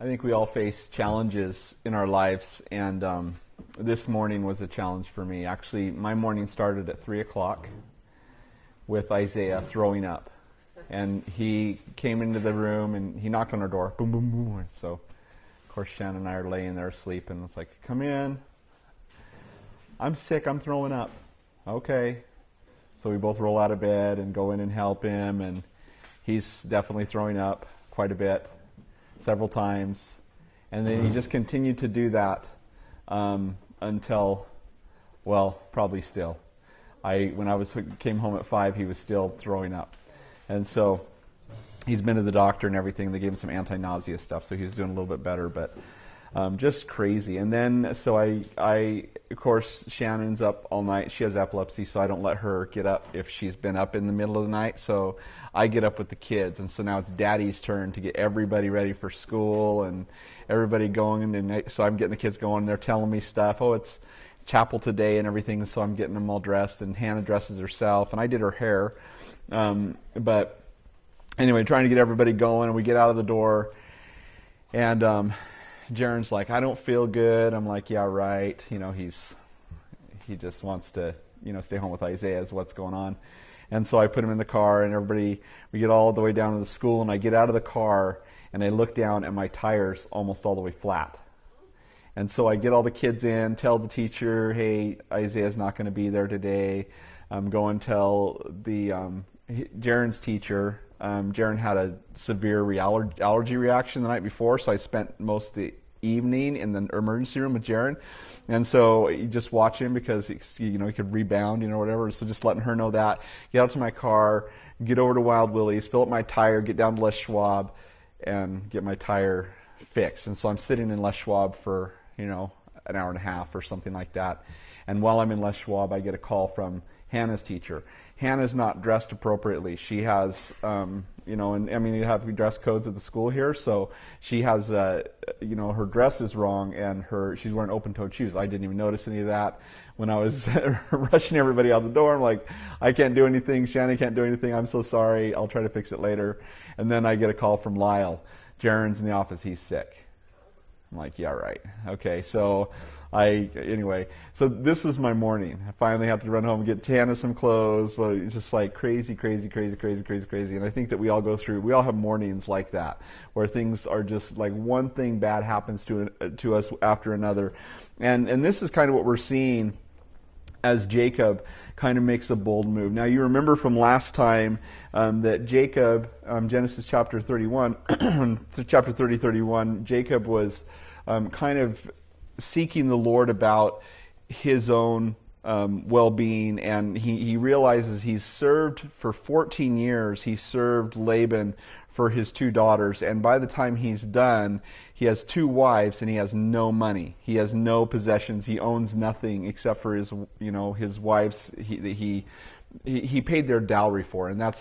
I think we all face challenges in our lives, and this morning was a challenge for me. Actually, my morning started at 3 o'clock with Isaiah throwing up. And he came into the room, and he knocked on our door. Boom, boom, boom. So, of course, Shannon and I are laying there asleep, and it's like, come in. I'm sick. I'm throwing up. Okay. So we both roll out of bed and go in and help him, and he's definitely throwing up quite a bit, several times. And then he just continued to do that until, well, probably still. When I came home at 5, he was still throwing up. And so he's been to the doctor and everything. They gave him some anti-nausea stuff, so he was doing a little bit better, but just crazy. And then, so I, of course, Shannon's up all night. She has epilepsy, so I don't let her get up if she's been up in the middle of the night. So I get up with the kids, and so now it's Daddy's turn to get everybody ready for school and everybody going. And so I'm getting the kids going, and they're telling me stuff. Oh, it's chapel today and everything, so I'm getting them all dressed, and Hannah dresses herself, and I did her hair. But anyway, trying to get everybody going, and we get out of the door, and Jaren's like, I don't feel good. I'm like, yeah, right. You know, he just wants to, stay home with Isaiah is what's going on. And so I put him in the car, and we get all the way down to the school, and I get out of the car, and I look down, and my tire's almost all the way flat. And so I get all the kids in, tell the teacher, hey, Isaiah's not going to be there today. Go and tell Jaren's teacher. Jaren had a severe allergy reaction the night before, so I spent most of the evening in the emergency room with Jaren. And so you just watch him because he could rebound, whatever. So just letting her know that. Get out to my car, get over to Wild Willie's, fill up my tire, get down to Les Schwab, and get my tire fixed. And so I'm sitting in Les Schwab for an hour and a half or something like that. And while I'm in Les Schwab, I get a call from Hannah's teacher. Hannah's not dressed appropriately. She has, and I mean, you have dress codes at the school here, so she has, her dress is wrong, and she's wearing open-toed shoes. I didn't even notice any of that when I was rushing everybody out the door. I'm like, I can't do anything. Shannon can't do anything. I'm so sorry. I'll try to fix it later. And then I get a call from Lyle. Jaren's in the office. He's sick. I'm like, yeah, right. Okay, so so this was my morning. I finally have to run home and get Tana some clothes. But it's just like crazy. And I think that we all have mornings like that, where things are just like one thing bad happens to us after another. And this is kind of what we're seeing as Jacob kind of makes a bold move. Now, you remember from last time that Jacob, Genesis chapter 31, chapter 31, Jacob was kind of seeking the Lord about his own well-being, and he realizes he's served for 14 years. He served Laban for his 2 daughters, and by the time he's done, he has 2 wives, and he has no money. He has no possessions. He owns nothing except for his wives. He paid their dowry for, and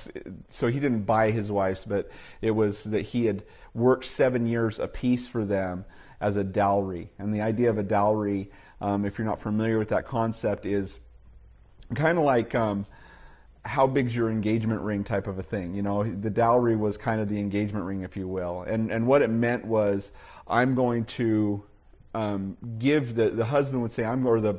so he didn't buy his wives, but it was that he had worked 7 years apiece for them as a dowry. And the idea of a dowry, if you're not familiar with that concept, is kind of like how big's your engagement ring type of a thing. The dowry was kind of the engagement ring, if you will. And what it meant was, I'm going to give, the husband would say, or the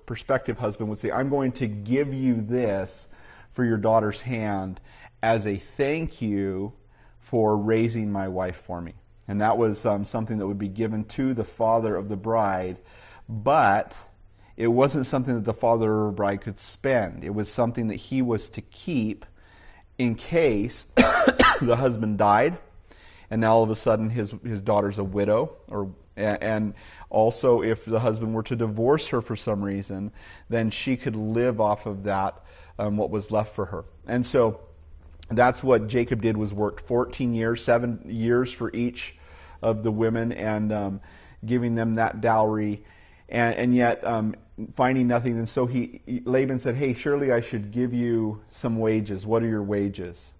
prospective husband would say, I'm going to give you this for your daughter's hand as a thank you for raising my wife for me. And that was something that would be given to the father of the bride, but it wasn't something that the father of the bride could spend. It was something that he was to keep in case the husband died, and now all of a sudden his daughter's a widow, and also if the husband were to divorce her for some reason, then she could live off of that, what was left for her. And so that's what Jacob did, was worked 14 years, 7 years for each of the women, and giving them that dowry, and yet finding nothing. And so Laban said, hey, surely I should give you some wages. What are your wages?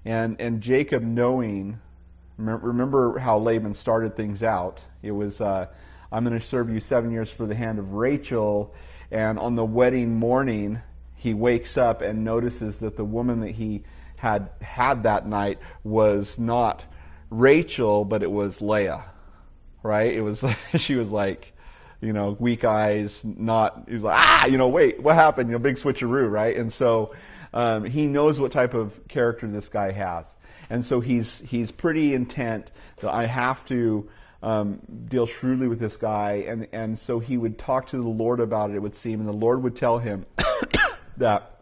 And Jacob, knowing, remember how Laban started things out. It was, I'm going to serve you 7 years for the hand of Rachel. And on the wedding morning, he wakes up and notices that the woman that he had that night was not Rachel, but it was Leah, right? It was, she was like, weak eyes, he was like, wait, what happened? Big switcheroo, right? And so he knows what type of character this guy has. And so he's pretty intent that I have to deal shrewdly with this guy. And so he would talk to the Lord about it would seem, and the Lord would tell him that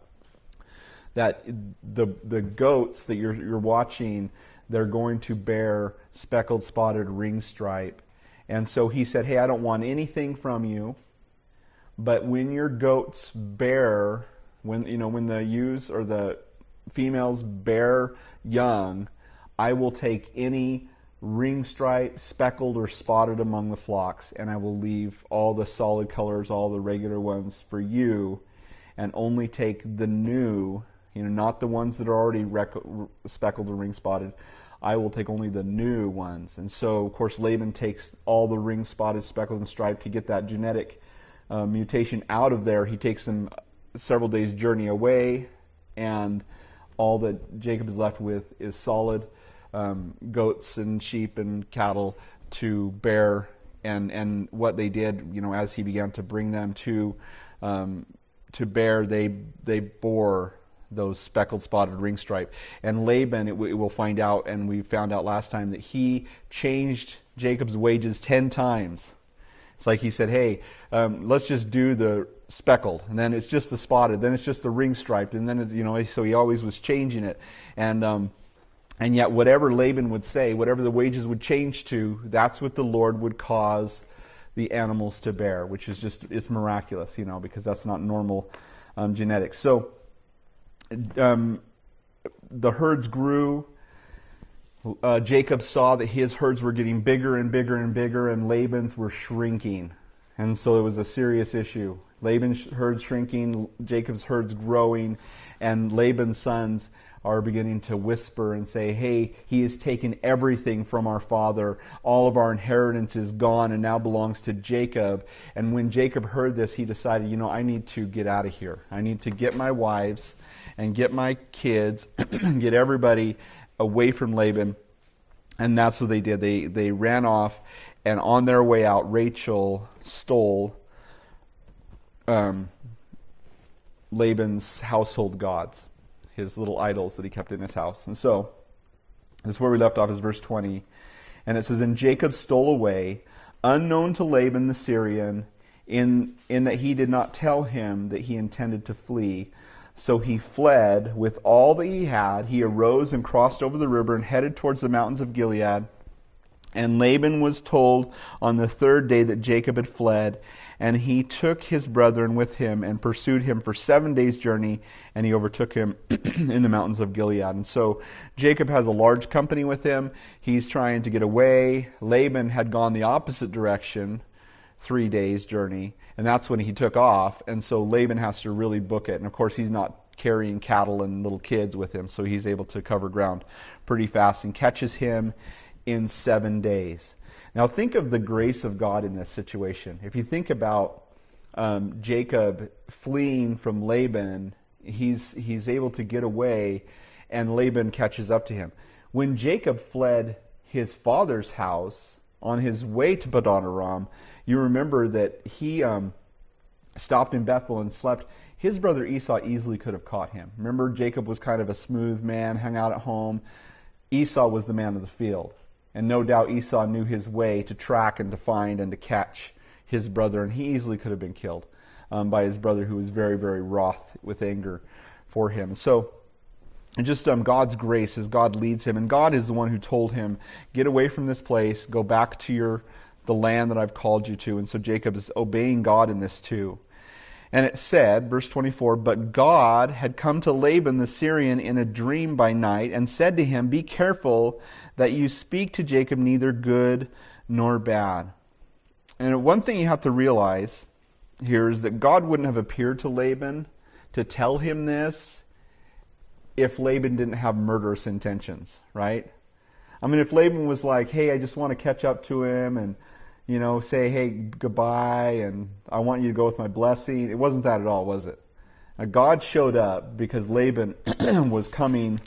the goats that you're watching, they're going to bear speckled, spotted ring stripe. And so he said, hey, I don't want anything from you, but when your goats bear, when the ewes or the females bear young, I will take any ring stripe, speckled or spotted among the flocks, and I will leave all the solid colors, all the regular ones for you, and only take the new, not the ones that are already speckled or ring spotted. I will take only the new ones. And so, of course, Laban takes all the ring spotted, speckled, and striped to get that genetic mutation out of there. He takes them several days' journey away, and all that Jacob is left with is solid goats and sheep and cattle to bear. And what they did, as he began to bring them to bear, they bore those speckled, spotted ring stripe. And Laban, it will find out, and we found out last time, that he changed Jacob's wages 10 times. It's like he said, hey, let's just do the speckled, and then it's just the spotted, then it's just the ring striped, and then it's, so he always was changing it. And yet whatever Laban would say, whatever the wages would change to, that's what the Lord would cause the animals to bear, which is it's miraculous, because that's not normal genetics. So the herds grew. Jacob saw that his herds were getting bigger and bigger and bigger, and Laban's were shrinking. And so it was a serious issue. Laban's herds shrinking, Jacob's herds growing, and Laban's sons are beginning to whisper and say, hey, he has taken everything from our father. All of our inheritance is gone and now belongs to Jacob. And when Jacob heard this, he decided, I need to get out of here. I need to get my wives and get my kids and get everybody away from Laban. And that's what they did. They ran off, and on their way out, Rachel stole Laban's household gods, his little idols that he kept in his house. And so, this is where we left off, is verse 20. And it says, and Jacob stole away, unknown to Laban the Syrian, in that he did not tell him that he intended to flee. So he fled with all that he had. He arose and crossed over the river and headed towards the mountains of Gilead. And Laban was told on the third day that Jacob had fled, and he took his brethren with him and pursued him for 7 days' journey, and he overtook him in the mountains of Gilead. And so Jacob has a large company with him. He's trying to get away. Laban had gone the opposite direction, 3 days' journey, and that's when he took off. And so Laban has to really book it. And of course, he's not carrying cattle and little kids with him, so he's able to cover ground pretty fast and catches him in 7 days. Now think of the grace of God in this situation. If you think about Jacob fleeing from Laban, he's able to get away, and Laban catches up to him. When Jacob fled his father's house on his way to Padan Aram, you remember that he stopped in Bethel and slept. His brother Esau easily could have caught him. Remember, Jacob was kind of a smooth man, hung out at home. Esau was the man of the field. And no doubt Esau knew his way to track and to find and to catch his brother. And he easily could have been killed by his brother, who was very, very wroth with anger for him. So just God's grace as God leads him. And God is the one who told him, get away from this place, go back to the land that I've called you to. And so Jacob is obeying God in this too. And it said, verse 24, but God had come to Laban the Syrian in a dream by night and said to him, be careful that you speak to Jacob neither good nor bad. And one thing you have to realize here is that God wouldn't have appeared to Laban to tell him this if Laban didn't have murderous intentions, right? I mean, if Laban was like, hey, I just want to catch up to him and say, hey, goodbye, and I want you to go with my blessing. It wasn't that at all, was it? God showed up because Laban was coming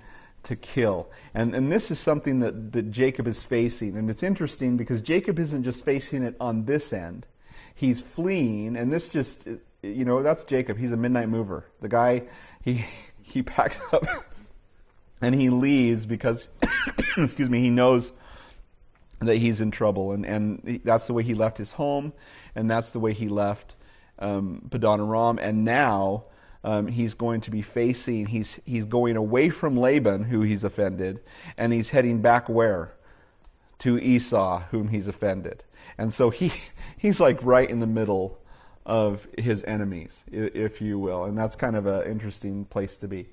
to kill. And this is something that Jacob is facing. And it's interesting because Jacob isn't just facing it on this end. He's fleeing, and this just, that's Jacob. He's a midnight mover. The guy, he packs up and he leaves because, excuse me, he knows that he's in trouble. And that's the way he left his home, and that's the way he left Padan Aram. And now he's going to be facing, he's going away from Laban, who he's offended, and he's heading back where? To Esau, whom he's offended. And so he's like right in the middle of his enemies, if you will. And that's kind of an interesting place to be.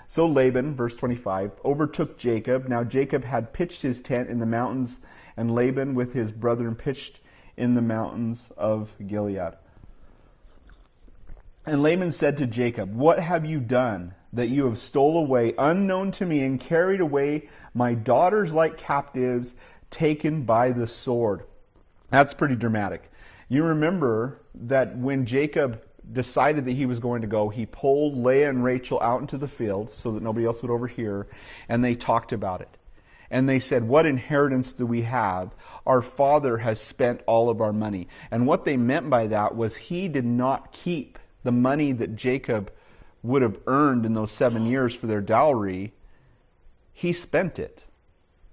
So Laban, verse 25, overtook Jacob. Now Jacob had pitched his tent in the mountains, and Laban with his brethren pitched in the mountains of Gilead. And Laban said to Jacob, what have you done, that you have stole away, unknown to me, and carried away my daughters like captives, taken by the sword? That's pretty dramatic. You remember that when Jacob decided that he was going to go, he pulled Leah and Rachel out into the field so that nobody else would overhear, and they talked about it. And they said, what inheritance do we have? Our father has spent all of our money. And what they meant by that was he did not keep the money that Jacob would have earned in those 7 years for their dowry. He spent it.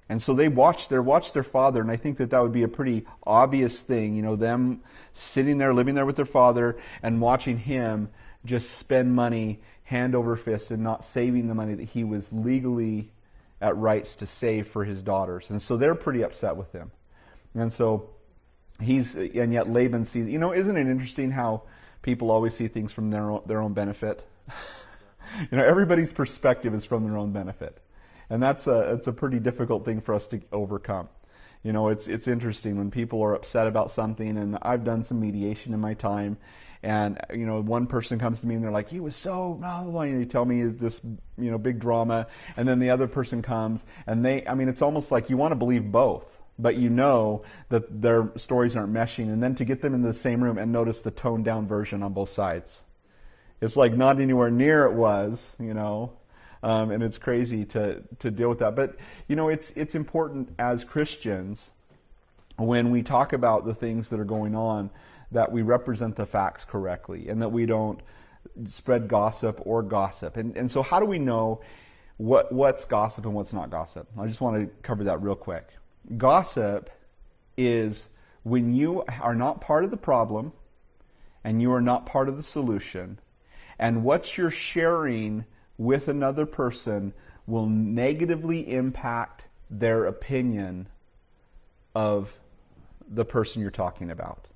And so they watched their father, and I think that would be a pretty obvious thing, them sitting there, living there with their father, and watching him just spend money hand over fist and not saving the money that he was legally at rights to save for his daughters. And so they're pretty upset with him. And so and yet Laban sees, isn't it interesting how people always see things from their own benefit? Everybody's perspective is from their own benefit. And it's a pretty difficult thing for us to overcome. It's interesting when people are upset about something, and I've done some mediation in my time, and one person comes to me and they're like, he was so blah, blah, blah, and they tell me is this big drama, and then the other person comes and it's almost like you want to believe both, but that their stories aren't meshing, and then to get them in the same room and notice the toned down version on both sides. It's like not anywhere near it was, and it's crazy to deal with that. But, it's important as Christians, when we talk about the things that are going on, that we represent the facts correctly, and that we don't spread gossip or gossip. And so how do we know what's gossip and what's not gossip? I just want to cover that real quick. Gossip is when you are not part of the problem and you are not part of the solution, and what you're sharing with another person will negatively impact their opinion of the person you're talking about.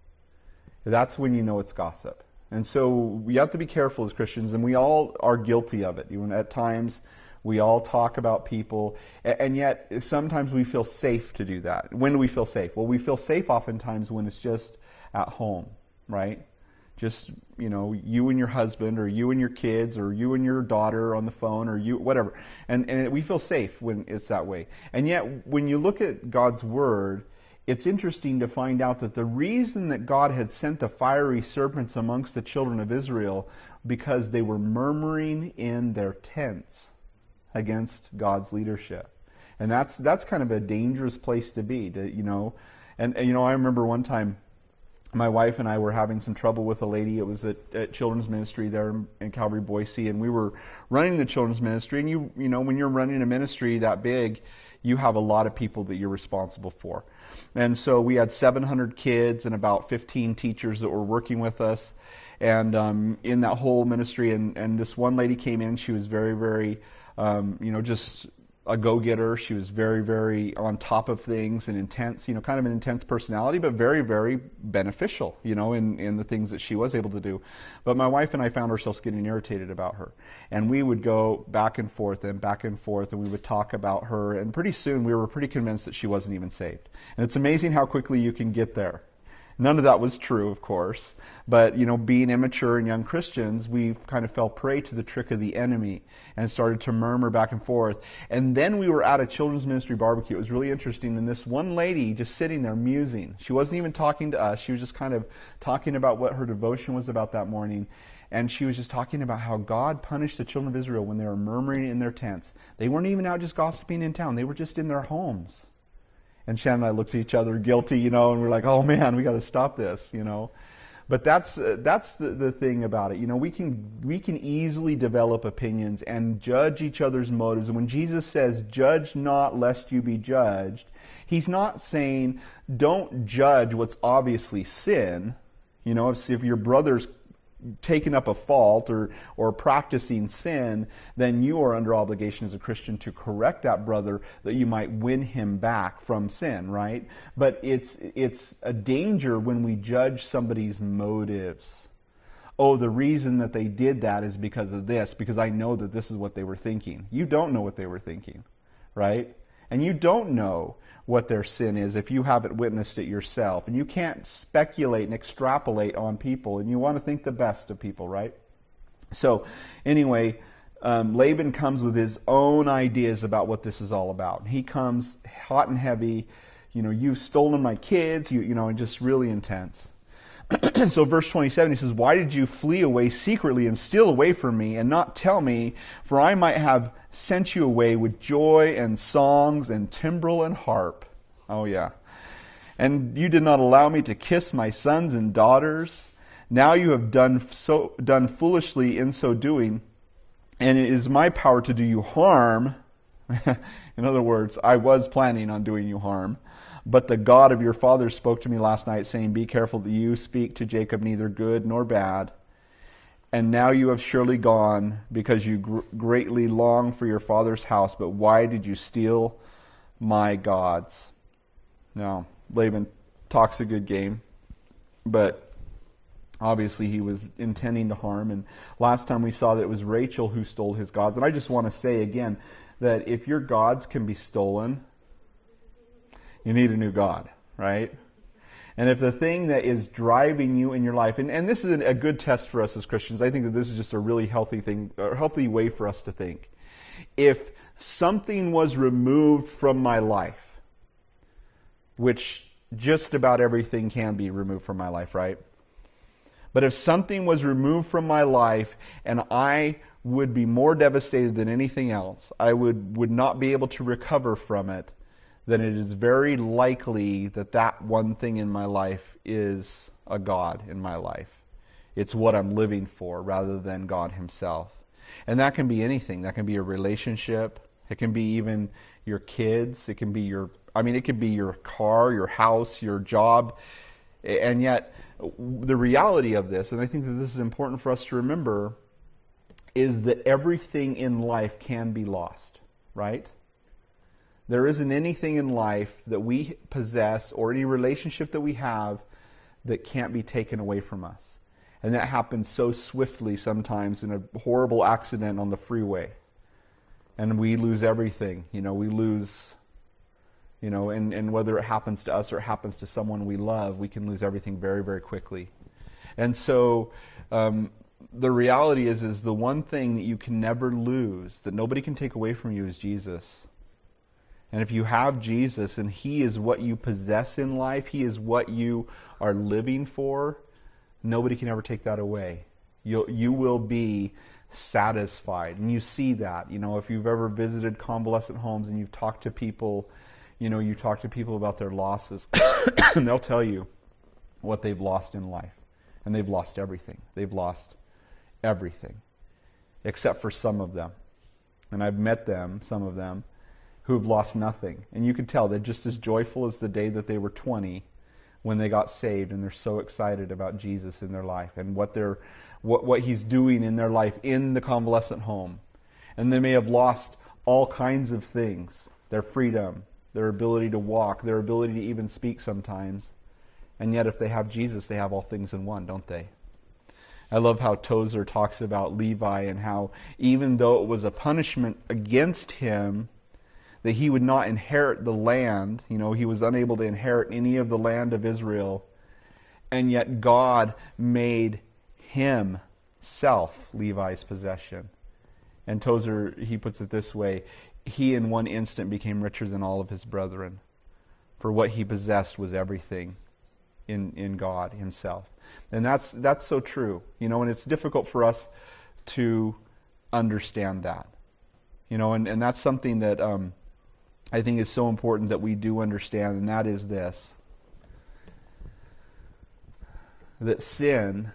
That's when you know it's gossip. And so we have to be careful as Christians, and we all are guilty of it. Even at times, we all talk about people, and yet sometimes we feel safe to do that. When do we feel safe? Well, we feel safe oftentimes when it's just at home, right? Just, you and your husband, or you and your kids, or you and your daughter on the phone, or you, whatever. And we feel safe when it's that way. And yet, when you look at God's Word, it's interesting to find out that the reason that God had sent the fiery serpents amongst the children of Israel, because they were murmuring in their tents against God's leadership. And that's kind of a dangerous place to be, And I remember one time, my wife and I were having some trouble with a lady. It was at children's ministry there in Calvary, Boise, and we were running the children's ministry. And when you're running a ministry that big, you have a lot of people that you're responsible for. And so we had 700 kids and about 15 teachers that were working with us, and in that whole ministry. And this one lady came in. She was very, very, just a go-getter. She was very, very on top of things and intense, kind of an intense personality, but very, very beneficial, in the things that she was able to do. But my wife and I found ourselves getting irritated about her. And we would go back and forth, and we would talk about her. And pretty soon we were pretty convinced that she wasn't even saved. And it's amazing how quickly you can get there. None of that was true, of course, but being immature and young Christians, we kind of fell prey to the trick of the enemy and started to murmur back and forth. And then we were at a children's ministry barbecue. It was really interesting, and this one lady just sitting there musing. She wasn't even talking to us. She was just kind of talking about what her devotion was about that morning. And she was just talking about how God punished the children of Israel when they were murmuring in their tents. They weren't even out just gossiping in town. They were just in their homes. And Shannon and I looked at each other guilty, and we're like, oh man, we got to stop this, But that's the thing about it. We can easily develop opinions and judge each other's motives. And when Jesus says, "Judge not, lest you be judged," He's not saying don't judge what's obviously sin. If your brother's taking up a fault or practicing sin, then you are under obligation as a Christian to correct that brother, that you might win him back from sin, right? But it's a danger when we judge somebody's motives. Oh, the reason that they did that is because of this, because I know that this is what they were thinking. You don't know what they were thinking, right? And you don't know what their sin is if you haven't witnessed it yourself. And you can't speculate and extrapolate on people. And you want to think the best of people, right? So anyway, Laban comes with his own ideas about what this is all about. He comes hot and heavy. You've stolen my kids. And just really intense. So verse 27, he says, "Why did you flee away secretly and steal away from me and not tell me? For I might have sent you away with joy and songs and timbrel and harp." Oh yeah. "And you did not allow me to kiss my sons and daughters. Now you have done foolishly in so doing, and it is my power to do you harm." In other words, I was planning on doing you harm. "But the God of your fathers spoke to me last night, saying, 'Be careful that you speak to Jacob neither good nor bad.' And now you have surely gone, because you greatly long for your father's house. But why did you steal my gods?" Now, Laban talks a good game, but obviously he was intending to harm. And last time we saw that it was Rachel who stole his gods. And I just want to say again that if your gods can be stolen, you need a new God, right? And if the thing that is driving you in your life, and this is a good test for us as Christians, I think that this is just a really healthy thing, a healthy way for us to think. If something was removed from my life, which just about everything can be removed from my life, right? But if something was removed from my life and I would be more devastated than anything else, I would not be able to recover from it, then it is very likely that one thing in my life is a God in my life. It's what I'm living for rather than God Himself. And that can be anything. That can be a relationship. It can be even your kids. It can be it could be your car, your house, your job. And yet, the reality of this, and I think that this is important for us to remember, is that everything in life can be lost, right? There isn't anything in life that we possess or any relationship that we have that can't be taken away from us. And that happens so swiftly sometimes in a horrible accident on the freeway. And we lose everything. We lose, and whether it happens to us or it happens to someone we love, we can lose everything very, very quickly. And so the reality is the one thing that you can never lose, that nobody can take away from you, is Jesus. And if you have Jesus and He is what you possess in life, He is what you are living for, nobody can ever take that away. You will be satisfied. And you see that. If you've ever visited convalescent homes and you've talked to people, you talk to people about their losses, and they'll tell you what they've lost in life. And they've lost everything. They've lost everything. Except for some of them. And I've met some of them, who have lost nothing. And you can tell they're just as joyful as the day that they were 20 when they got saved, and they're so excited about Jesus in their life and what He's doing in their life in the convalescent home. And they may have lost all kinds of things, their freedom, their ability to walk, their ability to even speak sometimes. And yet if they have Jesus, they have all things in one, don't they? I love how Tozer talks about Levi and how even though it was a punishment against him that he would not inherit the land. He was unable to inherit any of the land of Israel. And yet God made himself Levi's possession. And Tozer, he puts it this way: he in one instant became richer than all of his brethren. For what he possessed was everything in God himself. And that's so true. And it's difficult for us to understand that. And that's something that I think is so important that we do understand, and that is this: that sin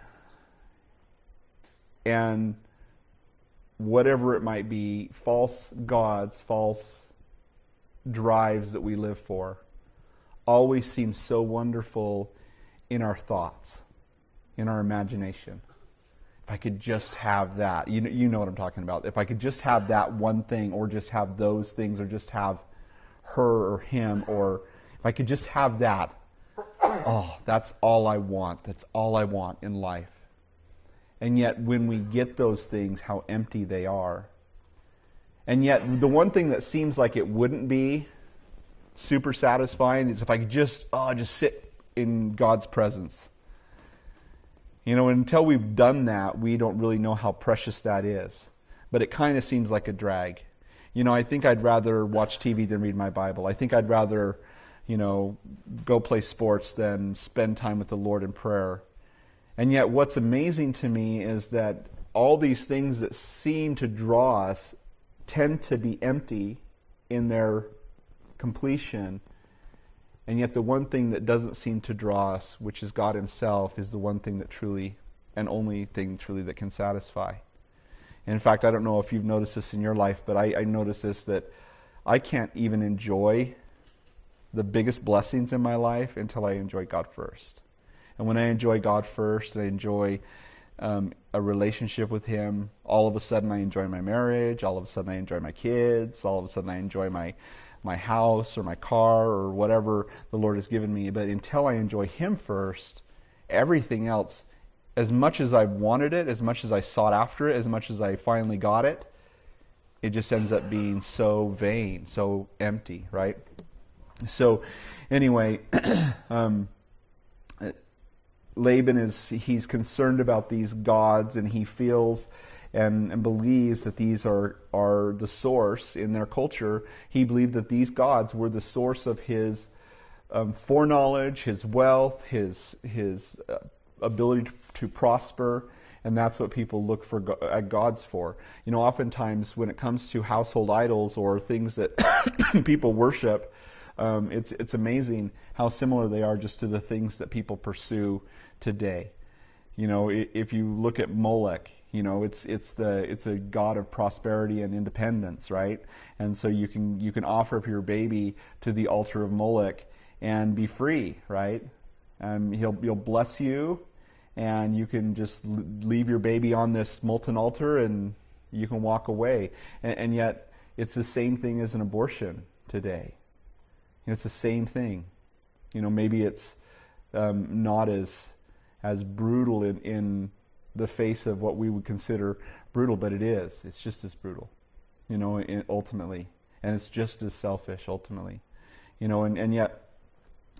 and whatever it might be, false gods, false drives that we live for, always seems so wonderful in our thoughts, in our imagination. If I could just have that, you know what I'm talking about. If I could just have that one thing, or just have those things, or just have her or him, or if I could just have that, oh, that's all I want. That's all I want in life. And yet when we get those things, how empty they are. And yet the one thing that seems like it wouldn't be super satisfying is if I could just sit in God's presence. Until we've done that, we don't really know how precious that is. But it kind of seems like a drag. I think I'd rather watch TV than read my Bible. I think I'd rather, go play sports than spend time with the Lord in prayer. And yet what's amazing to me is that all these things that seem to draw us tend to be empty in their completion. And yet the one thing that doesn't seem to draw us, which is God himself, is the one thing that truly, and only thing truly, that can satisfy. And in fact, I don't know if you've noticed this in your life, but I noticed this, that I can't even enjoy the biggest blessings in my life until I enjoy God first. And when I enjoy God first, and I enjoy a relationship with him, all of a sudden I enjoy my marriage, all of a sudden I enjoy my kids, all of a sudden I enjoy my house or my car or whatever the Lord has given me. But until I enjoy him first, everything else, as much as I wanted it, as much as I sought after it, as much as I finally got it, it just ends up being so vain, so empty, right? So anyway, Laban he's concerned about these gods, and he feels and believes that these are the source in their culture. He believed that these gods were the source of his foreknowledge, his wealth, his ability to prosper, and that's what people look at gods for. Oftentimes when it comes to household idols or things that people worship, it's amazing how similar they are just to the things that people pursue today. If you look at Molech, it's a god of prosperity and independence, right? And so you can offer up your baby to the altar of Molech and be free, right? He'll bless you, and you can just leave your baby on this molten altar and you can walk away. And yet it's the same thing as an abortion today. It's the same thing. Maybe it's not as brutal in the face of what we would consider brutal, but it is. It's just as brutal, ultimately. And it's just as selfish, ultimately. And yet,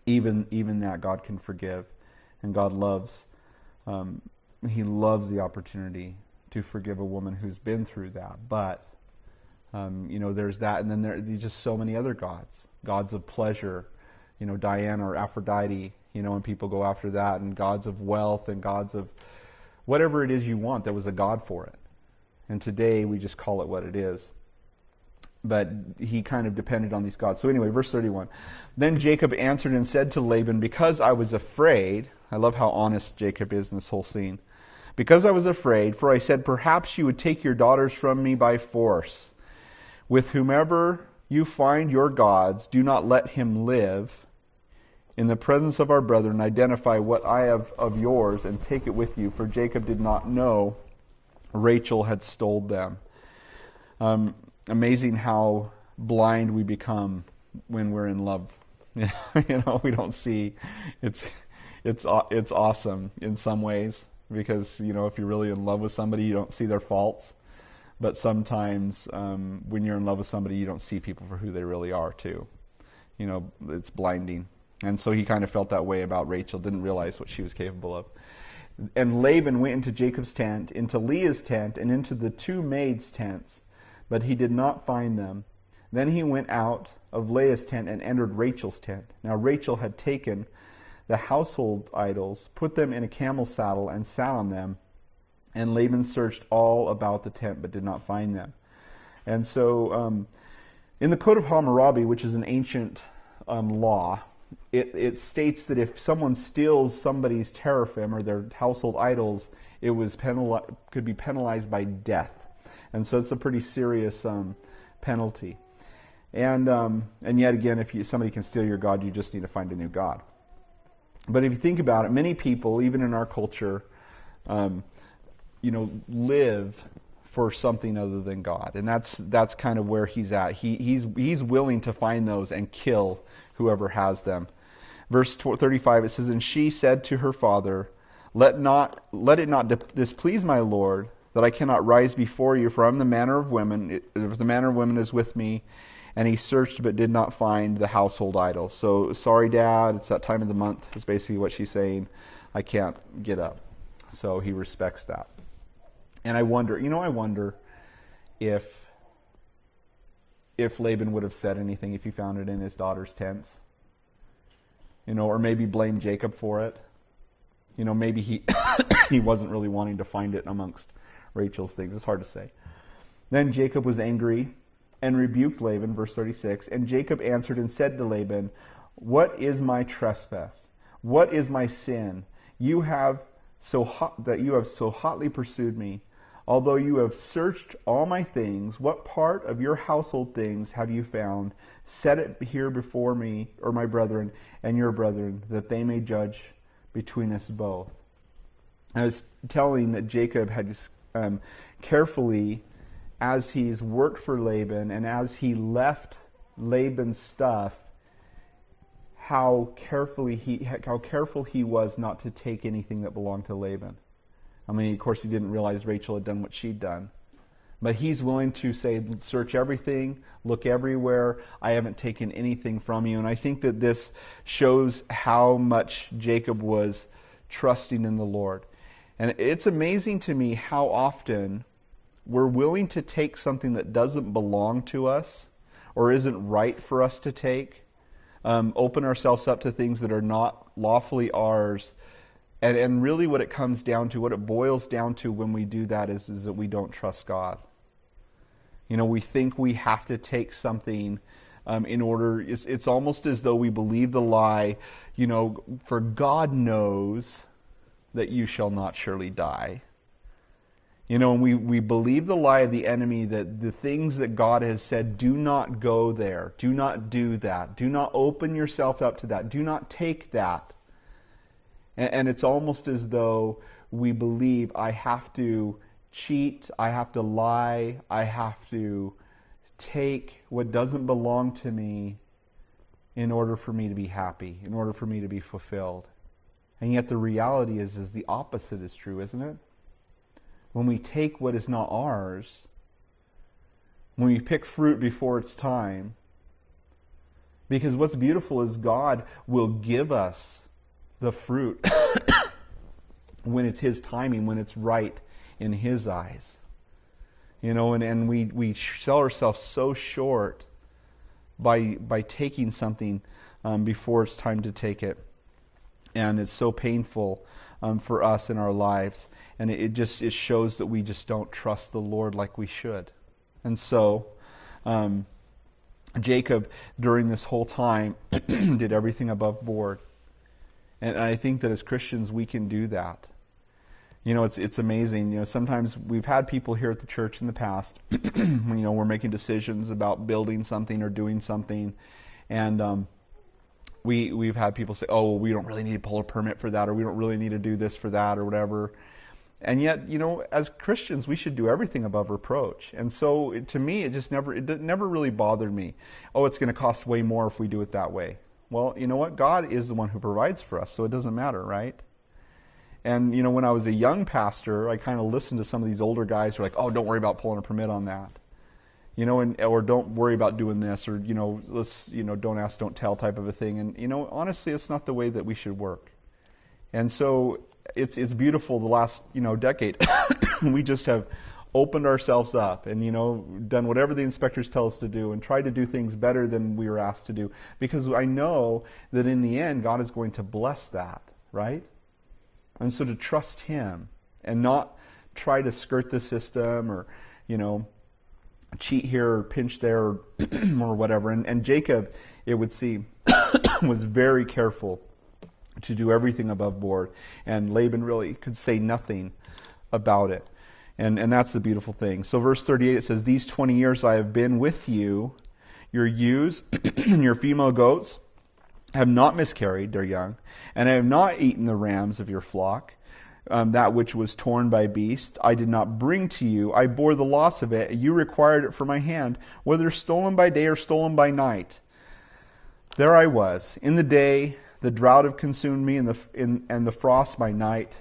even that God can forgive. And God loves, he loves the opportunity to forgive a woman who's been through that. But, there's that. And then there's just so many other gods of pleasure, Diana or Aphrodite, and people go after that, and gods of wealth and gods of whatever it is you want. There was a god for it. And today we just call it what it is. But he kind of depended on these gods. So anyway, verse 31. Then Jacob answered and said to Laban, because I was afraid. I love how honest Jacob is in this whole scene. Because I was afraid, for I said, perhaps you would take your daughters from me by force. With whomever you find your gods, do not let him live. In the presence of our brethren, identify what I have of yours and take it with you. For Jacob did not know Rachel had stole them. Amazing how blind we become when we're in love. We don't see. It's awesome in some ways, because if you're really in love with somebody, you don't see their faults. But sometimes when you're in love with somebody, you don't see people for who they really are too. It's blinding. And so he kind of felt that way about Rachel, didn't realize what she was capable of. And Laban went into Jacob's tent, into Leah's tent, and into the two maids' tents, but he did not find them. Then he went out of Leah's tent and entered Rachel's tent. Now Rachel had taken the household idols, put them in a camel's saddle, and sat on them. And Laban searched all about the tent, but did not find them. And so, in the Code of Hammurabi, which is an ancient law, it states that if someone steals somebody's teraphim or their household idols, it was could be penalized by death. And so it's a pretty serious penalty. And yet again, if somebody can steal your God, you just need to find a new God. But if you think about it, many people, even in our culture, live for something other than God, and that's kind of where he's at. He's willing to find those and kill whoever has them. Verse 35, it says, "And she said to her father, Let it not displease my Lord, that I cannot rise before you, for I am the manner of women. The manner of women is with me." And he searched but did not find the household idols. So, sorry, Dad, it's that time of the month, is basically what she's saying. I can't get up. So he respects that. And I wonder if Laban would have said anything if he found it in his daughter's tents. Or maybe blame Jacob for it. Maybe he wasn't really wanting to find it amongst Rachel's things. It's hard to say. Then Jacob was angry and rebuked Laban, verse 36. And Jacob answered and said to Laban, "What is my trespass? What is my sin? You have so hotly pursued me. Although you have searched all my things, what part of your household things have you found? Set it here before me, or my brethren and your brethren, that they may judge between us both." I was telling that Jacob had carefully, as he's worked for Laban and as he left Laban's stuff, how careful he was not to take anything that belonged to Laban. I mean, of course, he didn't realize Rachel had done what she'd done. But he's willing to say, search everything, look everywhere. I haven't taken anything from you. And I think that this shows how much Jacob was trusting in the Lord. And it's amazing to me how often we're willing to take something that doesn't belong to us or isn't right for us to take, open ourselves up to things that are not lawfully ours. And really what it comes down to, what it boils down to when we do that is that we don't trust God. We think we have to take something in order. It's almost as though we believe the lie, for God knows that you shall not surely die. And we believe the lie of the enemy that the things that God has said, do not go there, do not do that, do not open yourself up to that, do not take that. And it's almost as though we believe I have to cheat, I have to lie, I have to take what doesn't belong to me in order for me to be happy, in order for me to be fulfilled. And yet the reality is the opposite is true, isn't it? When we take what is not ours, when we pick fruit before it's time, because what's beautiful is God will give us the fruit when it's His timing, when it's right in His eyes. And we sell ourselves so short by taking something before it's time to take it. And it's so painful for us in our lives. And it shows that we just don't trust the Lord like we should. And so Jacob, during this whole time, did everything above board. And I think that as Christians, we can do that. It's amazing. Sometimes we've had people here at the church in the past, when, we're making decisions about building something or doing something. And we've had people say, oh, well, we don't really need to pull a permit for that, or we don't really need to do this for that, or whatever. And yet, as Christians, we should do everything above reproach. And so, to me, it never really bothered me. Oh, it's going to cost way more if we do it that way. Well, you know what? God is the one who provides for us, so it doesn't matter, right? And, when I was a young pastor, I kind of listened to some of these older guys who are like, oh, don't worry about pulling a permit on that. Or don't worry about doing this, or, let's, don't ask, don't tell type of a thing. And, honestly, it's not the way that we should work. And so it's beautiful the last, decade. We just have opened ourselves up and, done whatever the inspectors tell us to do and tried to do things better than we were asked to do. Because I know that in the end, God is going to bless that, right? And so to trust Him and not try to skirt the system or, cheat here or pinch there or, or whatever. And Jacob, it would seem, was very careful to do everything above board. And Laban really could say nothing about it. And that's the beautiful thing. So verse 38, it says, "These 20 years I have been with you. Your ewes and your female goats have not miscarried their young, and I have not eaten the rams of your flock. That which was torn by beasts I did not bring to you. I bore the loss of it. You required it from my hand, whether stolen by day or stolen by night. There I was. In the day the drought have consumed me, and the frost by night.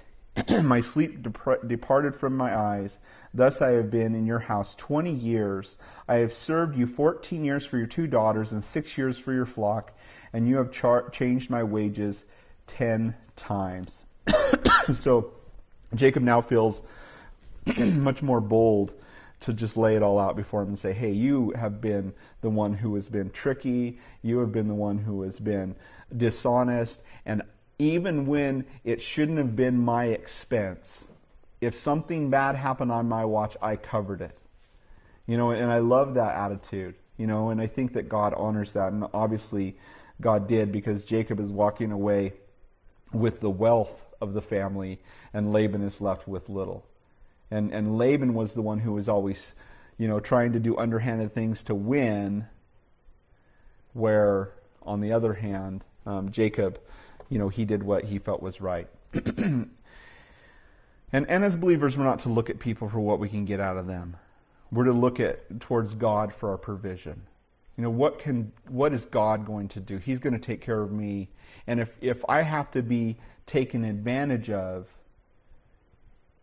My sleep departed from my eyes. Thus I have been in your house 20 years. I have served you 14 years for your 2 daughters and 6 years for your flock, and you have changed my wages 10 times. So Jacob now feels much more bold to just lay it all out before him and say, hey, you have been the one who has been tricky. You have been the one who has been dishonest. And even when it shouldn't have been my expense, if something bad happened on my watch, I covered it. And I love that attitude, and I think that God honors that. And obviously God did, because Jacob is walking away with the wealth of the family, and Laban is left with little. And Laban was the one who was always, trying to do underhanded things to win, where, on the other hand, Jacob, he did what he felt was right. And as believers, we're not to look at people for what we can get out of them. We're to look towards God for our provision. What is God going to do? He's going to take care of me. And if I have to be taken advantage of,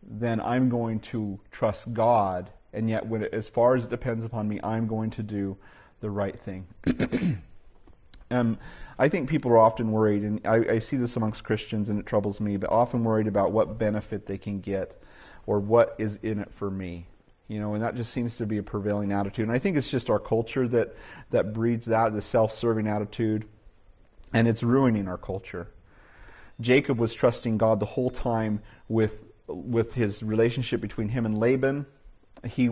then I'm going to trust God. And yet, as far as it depends upon me, I'm going to do the right thing. I think people are often worried, and I see this amongst Christians, and it troubles me, but often worried about what benefit they can get or what is in it for me. And that just seems to be a prevailing attitude. And I think it's just our culture that breeds that, the self-serving attitude, and it's ruining our culture. Jacob was trusting God the whole time with his relationship between him and Laban. He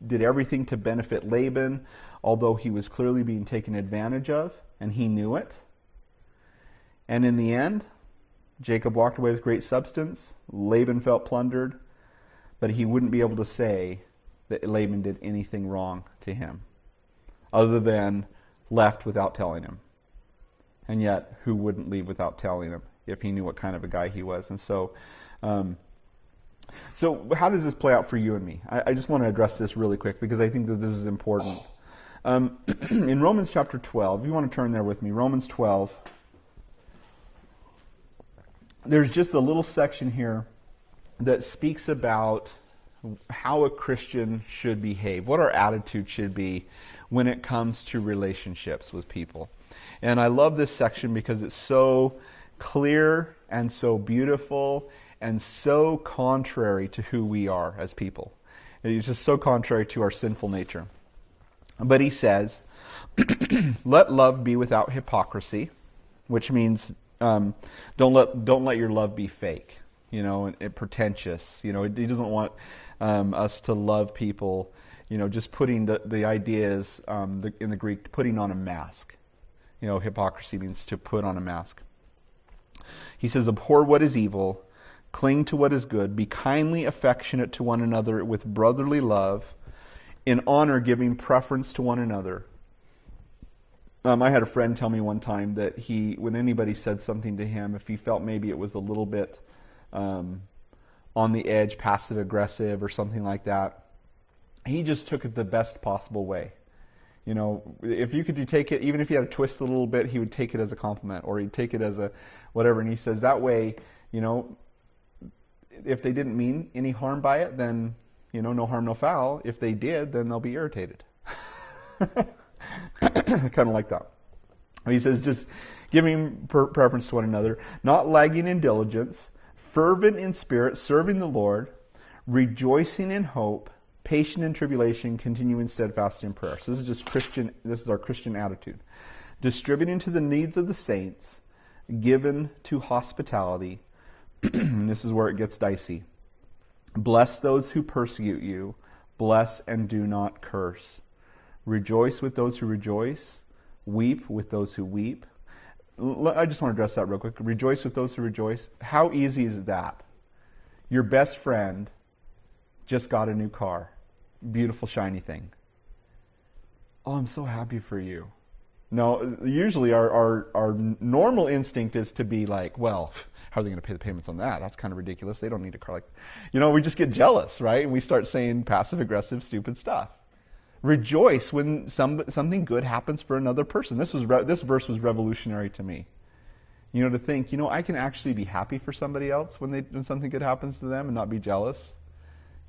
did everything to benefit Laban, although he was clearly being taken advantage of, and he knew it. And in the end, Jacob walked away with great substance. Laban felt plundered, but he wouldn't be able to say that Laban did anything wrong to him, other than left without telling him. And yet, who wouldn't leave without telling him if he knew what kind of a guy he was? And so how does this play out for you and me? I just want to address this really quick, because I think that this is important. In Romans chapter 12, if you want to turn there with me, Romans 12, there's just a little section here that speaks about how a Christian should behave, what our attitude should be when it comes to relationships with people. And I love this section because it's so clear and so beautiful and so contrary to who we are as people. It's just so contrary to our sinful nature. But he says, let love be without hypocrisy, which means don't let your love be fake, and pretentious. He doesn't want us to love people, just putting the ideas in the Greek, putting on a mask. Hypocrisy means to put on a mask. He says, abhor what is evil, cling to what is good, be kindly affectionate to one another with brotherly love, in honor giving preference to one another. I had a friend tell me one time that when anybody said something to him, if he felt maybe it was a little bit on the edge, passive aggressive or something like that, he just took it the best possible way. If you could take it, even if you had to twist it a little bit, he would take it as a compliment, or he'd take it as a whatever. And he says that way, if they didn't mean any harm by it, then, no harm, no foul. If they did, then they'll be irritated. Kind of like that. He says, just giving preference to one another, not lagging in diligence, fervent in spirit, serving the Lord, rejoicing in hope, patient in tribulation, continuing steadfast in prayer. So this is just Christian, this is our Christian attitude. Distributing to the needs of the saints, given to hospitality. And this is where it gets dicey. Bless those who persecute you. Bless and do not curse. Rejoice with those who rejoice. Weep with those who weep. I just want to address that real quick. Rejoice with those who rejoice. How easy is that? Your best friend just got a new car. Beautiful, shiny thing. Oh, I'm so happy for you. No, usually our normal instinct is to be like, well, how are they going to pay the payments on that? That's kind of ridiculous. They don't need a car like, we just get jealous, right? And we start saying passive-aggressive, stupid stuff. Rejoice when something good happens for another person. This verse was revolutionary to me. To think, I can actually be happy for somebody else when something good happens to them and not be jealous.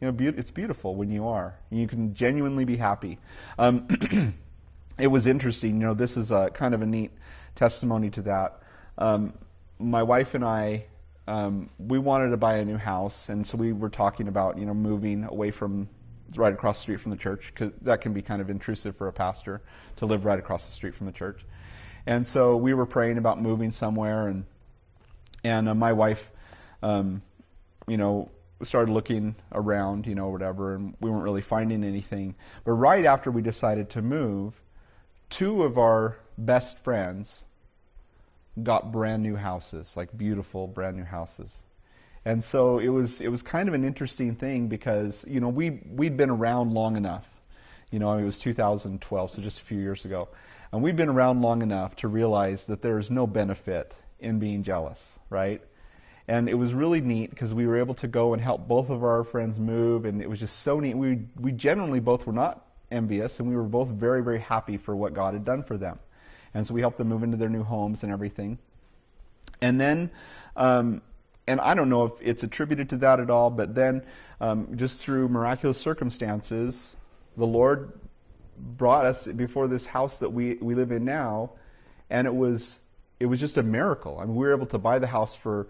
It's beautiful when you are. You can genuinely be happy. It was interesting. This is kind of a neat testimony to that. My wife and I, we wanted to buy a new house, and so we were talking about, moving away from right across the street from the church, because that can be kind of intrusive for a pastor to live right across the street from the church. And so we were praying about moving somewhere, and my wife, started looking around, whatever, and we weren't really finding anything. But right after we decided to move, two of our best friends got brand new houses, like beautiful brand new houses. And so it was kind of an interesting thing because, we'd been around long enough. It was 2012, so just a few years ago. And we'd been around long enough to realize that there's no benefit in being jealous, right? And it was really neat because we were able to go and help both of our friends move, and it was just so neat. We generally both were not envious, and we were both very, very happy for what God had done for them. And so we helped them move into their new homes and everything. And then, and I don't know if it's attributed to that at all, but then just through miraculous circumstances, the Lord brought us before this house that we live in now, and it was just a miracle. I mean, we were able to buy the house for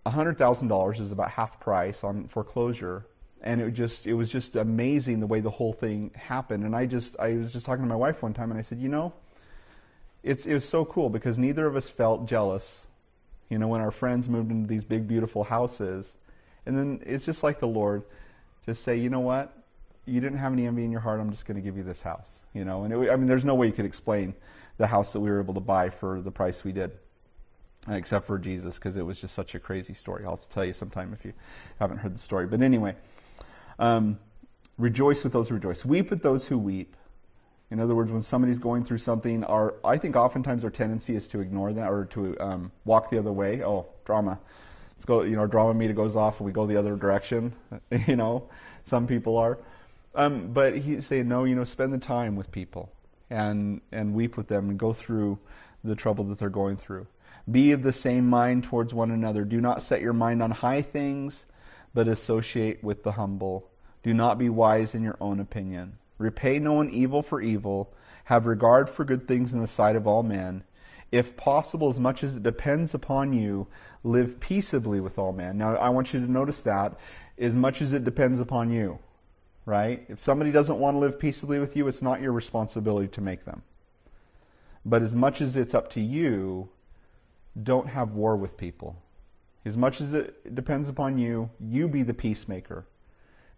$100,000, is about half price on foreclosure, and it was just amazing the way the whole thing happened. And I was just talking to my wife one time, and I said, it was so cool because neither of us felt jealous, when our friends moved into these big, beautiful houses. And then it's just like the Lord just say, you know what? You didn't have any envy in your heart. I'm just going to give you this house, And there's no way you could explain the house that we were able to buy for the price we did, except for Jesus, because it was just such a crazy story. I'll tell you sometime if you haven't heard the story. But anyway, rejoice with those who rejoice. Weep with those who weep. In other words, when somebody's going through something, I think oftentimes our tendency is to ignore that or to walk the other way. Oh, drama. Let's go, drama meter goes off and we go the other direction. Some people are. But he's saying, no, spend the time with people and weep with them and go through the trouble that they're going through. Be of the same mind towards one another. Do not set your mind on high things, but associate with the humble. Do not be wise in your own opinion. Repay no one evil for evil. Have regard for good things in the sight of all men. If possible, as much as it depends upon you, live peaceably with all men. Now, I want you to notice that, as much as it depends upon you, right? If somebody doesn't want to live peaceably with you, it's not your responsibility to make them. But as much as it's up to you, don't have war with people. As much as it depends upon you, you be the peacemaker.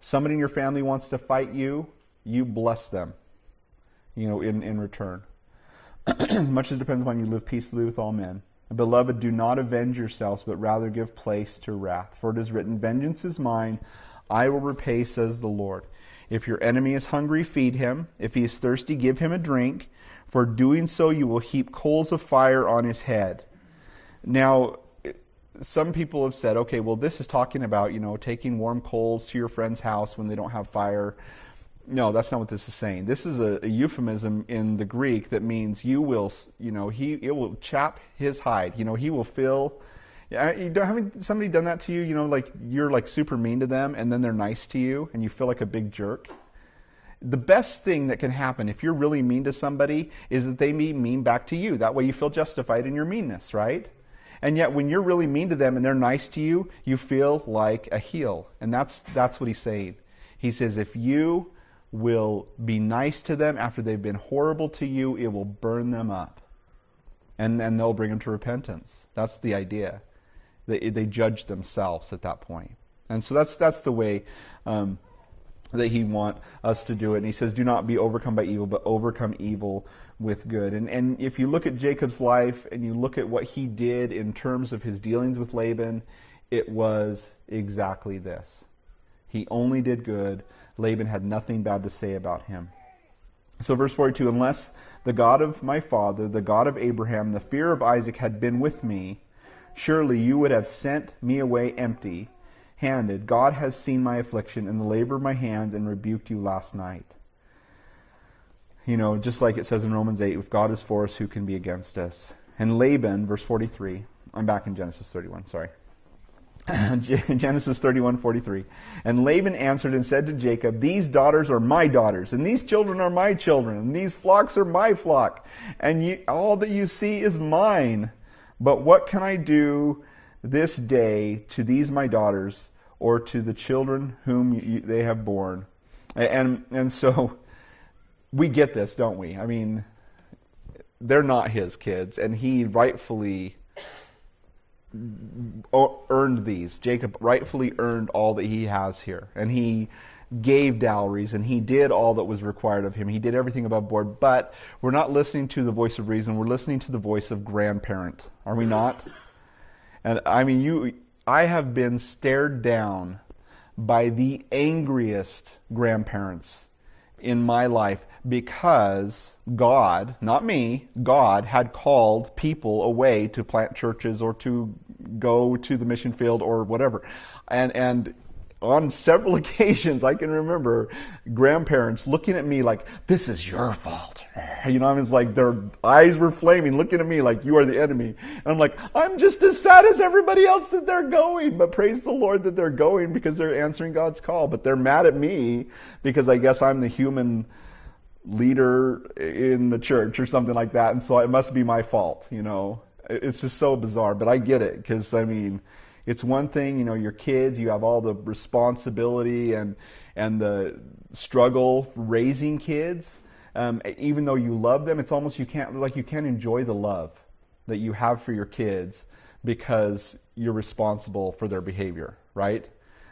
If somebody in your family wants to fight you, you bless them, in return. As much as it depends upon you, live peaceably with all men. Beloved, do not avenge yourselves, but rather give place to wrath. For it is written, vengeance is mine, I will repay, says the Lord. If your enemy is hungry, feed him. If he is thirsty, give him a drink. For doing so, you will heap coals of fire on his head. Now, some people have said, okay, well, this is talking about, taking warm coals to your friend's house when they don't have fire. No, that's not what this is saying. This is a euphemism in the Greek that means it will chap his hide. He will feel. Haven't somebody done that to you? Like you're like super mean to them, and then they're nice to you, and you feel like a big jerk. The best thing that can happen if you're really mean to somebody is that they be mean back to you. That way you feel justified in your meanness, right? And yet when you're really mean to them and they're nice to you, you feel like a heel. And that's what he's saying. He says, if you will be nice to them after they've been horrible to you, it will burn them up. And they'll bring them to repentance. That's the idea. They judge themselves at that point. And so that's the way that he wants us to do it. And he says, do not be overcome by evil, but overcome evil with good. And if you look at Jacob's life and you look at what he did in terms of his dealings with Laban, it was exactly this. He only did good. Laban had nothing bad to say about him. So verse 42, unless the God of my father, the God of Abraham, the fear of Isaac had been with me, surely you would have sent me away empty-handed. God has seen my affliction and the labor of my hands and rebuked you last night. You know, just like it says in Romans 8, if God is for us, who can be against us? And Laban, verse 43, I'm back in Genesis 31, sorry. Genesis 31:43. And Laban answered and said to Jacob, these daughters are my daughters, and these children are my children, and these flocks are my flock, and all that you see is mine. But what can I do this day to these my daughters, or to the children whom they have borne? And so we get this, don't we? I mean, they're not his kids, and he rightfully earned these. Jacob rightfully earned all that he has here. And he gave dowries, and he did all that was required of him. He did everything above board. But we're not listening to the voice of reason. We're listening to the voice of grandparent. Are we not? And I mean, I have been stared down by the angriest grandparents in my life because God, not me, God had called people away to plant churches or to go to the mission field or whatever. And on several occasions, I can remember grandparents looking at me like, this is your fault. You know, I mean, it's like their eyes were flaming, looking at me like, you are the enemy. And I'm like, I'm just as sad as everybody else that they're going. But praise the Lord that they're going because they're answering God's call. But they're mad at me because I guess I'm the human leader in the church or something like that. And so it must be my fault, you know. It's just so bizarre. But I get it because, I mean, it's one thing, you know, your kids, you have all the responsibility and the struggle raising kids. Even though you love them, it's almost you can't enjoy the love that you have for your kids because you're responsible for their behavior, right?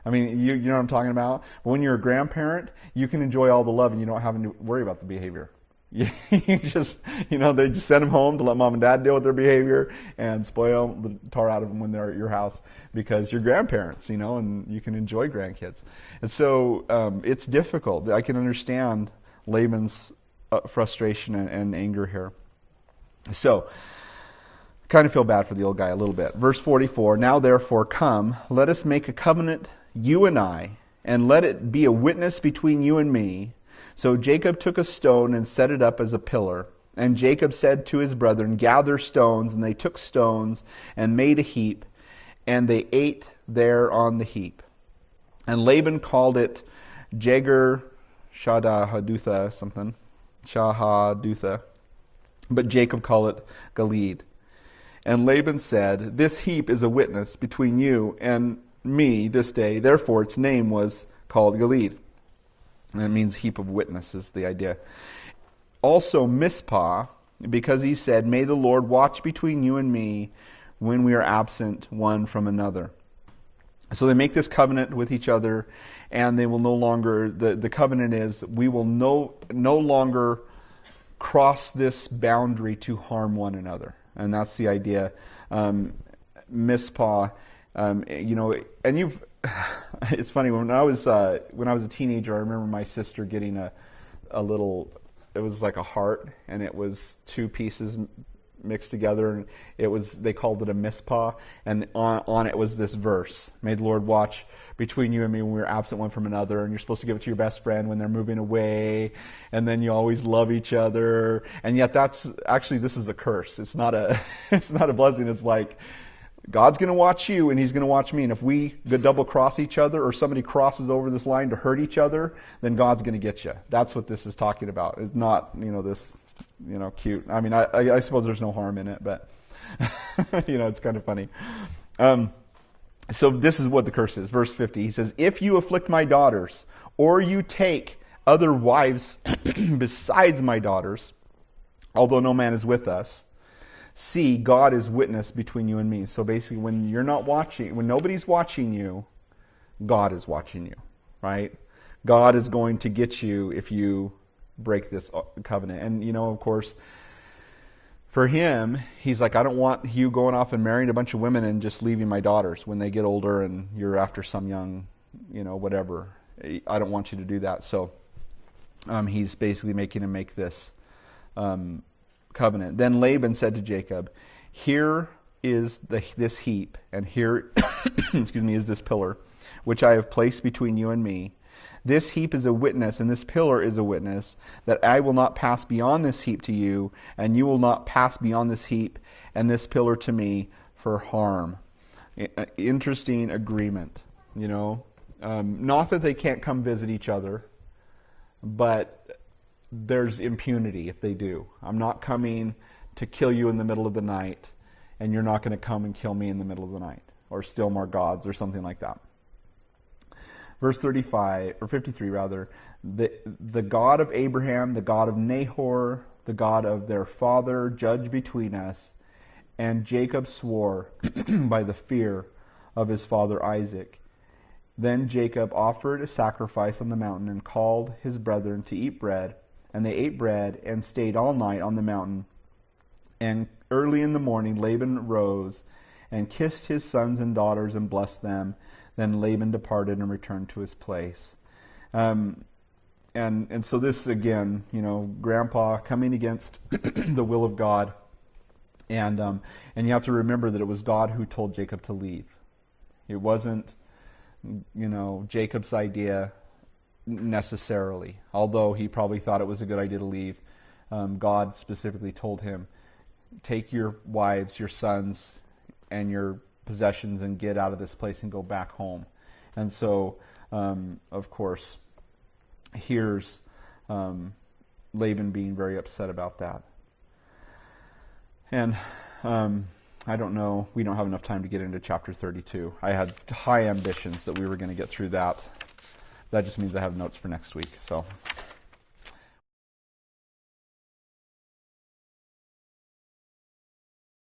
I mean, you know what I'm talking about? When you're a grandparent, you can enjoy all the love and you don't have to worry about the behavior. You just, you know, they just send them home to let mom and dad deal with their behavior and spoil the tar out of them when they're at your house because you're grandparents, you know, and you can enjoy grandkids. And so it's difficult. I can understand Laban's frustration and anger here. So, I kind of feel bad for the old guy a little bit. Verse 44, now therefore come, let us make a covenant, you and I, and let it be a witness between you and me. So Jacob took a stone and set it up as a pillar. And Jacob said to his brethren, gather stones. And they took stones and made a heap. And they ate there on the heap. And Laban called it Jegar Shahadutha, something. Shahadutha. But Jacob called it Gilead. And Laban said, this heap is a witness between you and me this day. Therefore its name was called Gilead. And it means heap of witnesses, the idea. Also Mizpah, because he said, may the Lord watch between you and me when we are absent one from another. So they make this covenant with each other, and they will no longer, the covenant is, we will no longer cross this boundary to harm one another. And that's the idea. Mizpah, you know, and it's funny, when I was a teenager, I remember my sister getting a little, it was like a heart, and it was two pieces mixed together, and they called it a Mizpah, and on it was this verse, may the Lord watch between you and me when we're absent one from another, and you're supposed to give it to your best friend when they're moving away, and then you always love each other, and yet this is a curse. It's not a blessing. It's like, God's going to watch you and he's going to watch me. And if we double cross each other or somebody crosses over this line to hurt each other, then God's going to get you. That's what this is talking about. It's not, you know, this, you know, cute. I mean, I suppose there's no harm in it, but, you know, it's kind of funny. So this is what the curse is. Verse 50, he says, if you afflict my daughters, or you take other wives besides my daughters, although no man is with us, see, God is witness between you and me. So basically, when you're not watching, when nobody's watching you, God is watching you, right? God is going to get you if you break this covenant. And, of course, for him, he's like, I don't want you going off and marrying a bunch of women and just leaving my daughters when they get older and you're after some young, whatever. I don't want you to do that. So he's basically making him make this covenant. Then Laban said to Jacob, here is this heap, and here is this pillar, which I have placed between you and me. This heap is a witness, and this pillar is a witness, that I will not pass beyond this heap to you, and you will not pass beyond this heap and this pillar to me for harm. Interesting agreement, Not that they can't come visit each other, but there's impunity if they do. I'm not coming to kill you in the middle of the night, and you're not going to come and kill me in the middle of the night, or steal more gods, or something like that. Verse 35, or 53 rather, the God of Abraham, the God of Nahor, the God of their father, judge between us. And Jacob swore by the fear of his father Isaac. Then Jacob offered a sacrifice on the mountain and called his brethren to eat bread. And they ate bread and stayed all night on the mountain. And early in the morning Laban rose and kissed his sons and daughters and blessed them. Then Laban departed and returned to his place. And so this again, Grandpa coming against the will of God, and you have to remember that it was God who told Jacob to leave. It wasn't, Jacob's idea necessarily. Although he probably thought it was a good idea to leave, God specifically told him, take your wives, your sons, and your possessions and get out of this place and go back home. And so, of course, here's Laban being very upset about that. And I don't know, we don't have enough time to get into chapter 32. I had high ambitions that we were going to get through that. That just means I have notes for next week. So